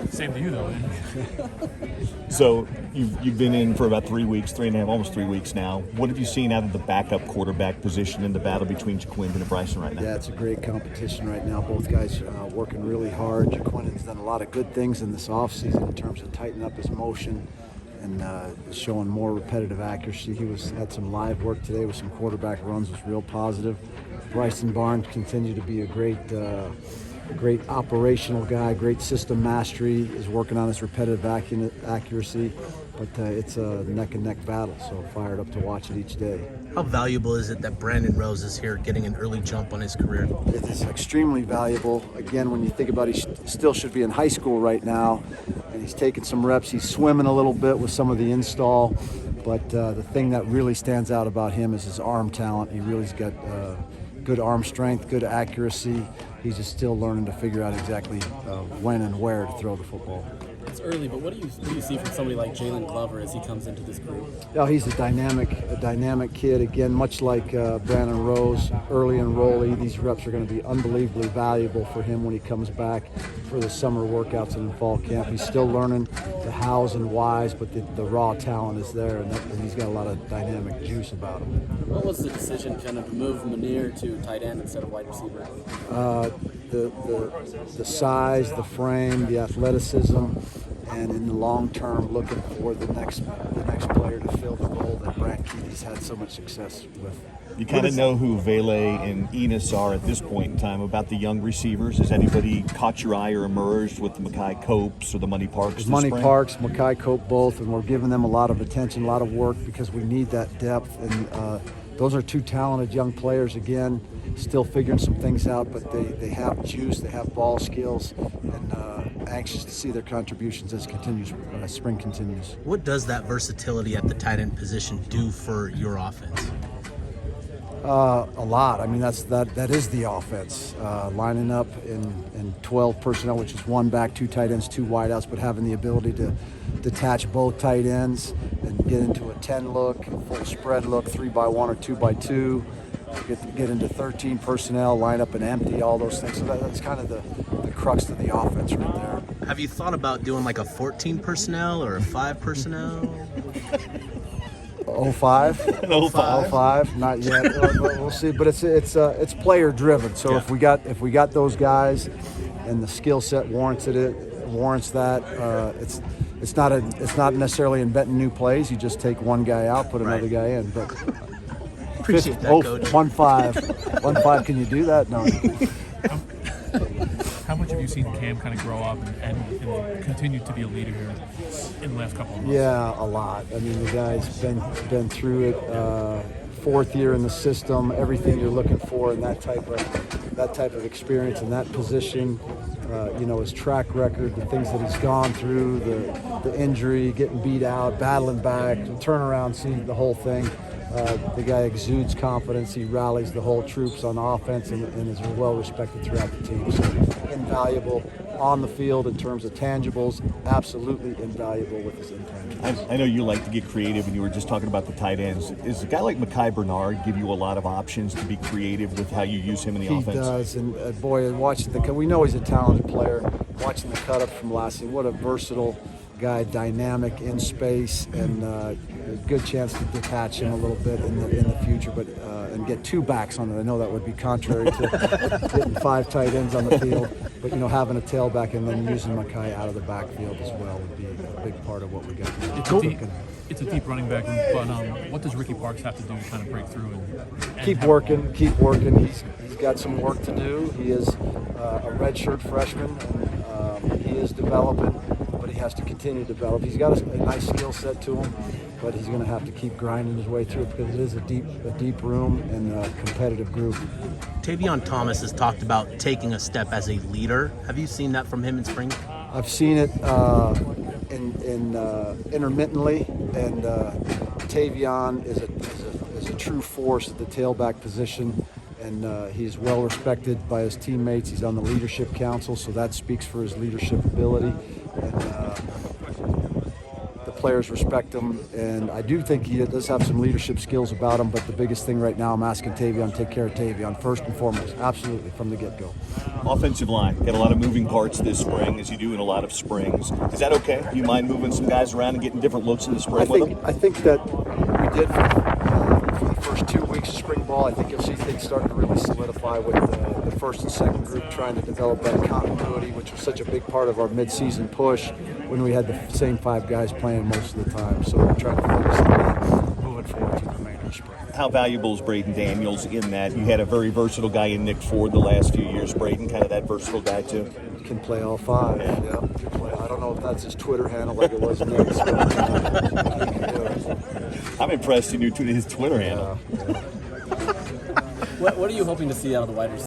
Same to you, though, man. So you've been in for about 3 weeks, 3.5, almost 3 weeks now. What have you seen out of the backup quarterback position in the battle between Jaquin and Bryson right now? Yeah, it's a great competition right now. Both guys working really hard. Jaquin's done a lot of good things in this offseason in terms of tightening up his motion and showing more repetitive accuracy. He had some live work today with some quarterback runs, was real positive. Bryson Barnes continued to be a great operational guy, great system mastery, is working on his repetitive accuracy, but it's a neck-and-neck battle, so fired up to watch it each day. How valuable is it that Brandon Rose is here getting an early jump on his career? It is extremely valuable. Again, when you think about it, he still should be in high school right now, and he's taking some reps. He's swimming a little bit with some of the install, but the thing that really stands out about him is his arm talent. He really's got good arm strength, good accuracy. He's just still learning to figure out exactly when and where to throw the football. It's early, but what do you see from somebody like Jalen Glover as he comes into this group? Yeah, he's a dynamic kid. Again, much like Brandon Rose, early enrollee. These reps are going to be unbelievably valuable for him when he comes back for the summer workouts and fall camp. He's still learning the hows and whys, but the raw talent is there, and he's got a lot of dynamic juice about him. What was the decision kind of to move Munir to tight end instead of wide receiver? The size, the frame, the athleticism, and in the long term, looking for the next player to fill the role that Brant Keaty's had so much success with. You kind of know who Vele and Enos are at this point in time about the young receivers. Has anybody caught your eye or emerged with the Makai Copes or the Money Parks? Money Parks, Makai Cope, both, and we're giving them a lot of attention, a lot of work because we need that depth. And those are two talented young players, again, still figuring some things out, but they have juice, they have ball skills, and anxious to see their contributions as spring continues. What does that versatility at the tight end position do for your offense? A lot. I mean, that is the offense. Lining up in 12 personnel, which is one back, two tight ends, two wideouts, but having the ability to detach both tight ends and get into a 10 look, full spread look, 3x1 or 2x2. Get into 13 personnel, line up and empty, all those things. So that's kind of the crux of the offense right there. Have you thought about doing like a 14 personnel or a 5 personnel? 05? 05? Not yet. We'll see. But it's player driven. So if we got those guys, and the skill set warrants that. It's not necessarily inventing new plays. You just take one guy out, put another guy in. But appreciate that, Coach. 1-5. Can you do that? No. How much have you seen Cam kind of grow up and continue to be a leader here in the last couple of months? Yeah, a lot. I mean, the guy's been through it. Fourth year in the system, everything you're looking for in that type of experience in that position. His track record, the things that he's gone through, the injury, getting beat out, battling back, turnaround, seeing the whole thing. The guy exudes confidence. He rallies the whole troops on offense and is well respected throughout the team. So invaluable on the field in terms of tangibles, absolutely invaluable with his intangibles. I know you like to get creative, and you were just talking about the tight ends. Is a guy like Makai Bernard give you a lot of options to be creative with how you use him in the offense? He does, and boy, watching we know he's a talented player. Watching the cut up from last year, what a versatile guy, dynamic in space, and a good chance to detach him a little bit in the future, but and get two backs on it. I know that would be contrary to getting 5 tight ends on the field, but having a tailback and then using Makai out of the backfield as well would be a big part of what we got. It's a deep running back room, but what does Ricky Parks have to do to kind of break through and keep working? He's got some work to do. He is a redshirt freshman, and he is developing, but he has to continue to develop. He's got a nice skill set to him, but he's going to have to keep grinding his way through it because it is a deep room and a competitive group. Tavion Thomas has talked about taking a step as a leader. Have you seen that from him in spring? I've seen it intermittently, and Tavion is a true force at the tailback position, and he's well respected by his teammates. He's on the leadership council, so that speaks for his leadership ability. And the players respect him, and I do think he does have some leadership skills about him. But the biggest thing right now, I'm asking Tavion to take care of Tavion first and foremost, absolutely from the get-go. Offensive line, got a lot of moving parts this spring, as you do in a lot of springs. Is that okay? Do you mind moving some guys around and getting different looks in the spring with them? I think that we did for the first 2 weeks of spring ball. I think you'll see things starting to really solidify with the first and second group trying to develop that continuity, which was such a big part of our midseason push when we had the same 5 guys playing most of the time. So we're trying to focus on that moving forward to the remainder of spring. How valuable is Braden Daniels in that? You had a very versatile guy in Nick Ford the last few years. Braden, kind of that versatile guy too? Can play all 5. Yeah, can play. I don't know if that's his Twitter handle like it was Nick's, but he can do it. I'm impressed you knew his Twitter handle. Yeah. What are you hoping to see out of the wide receiver?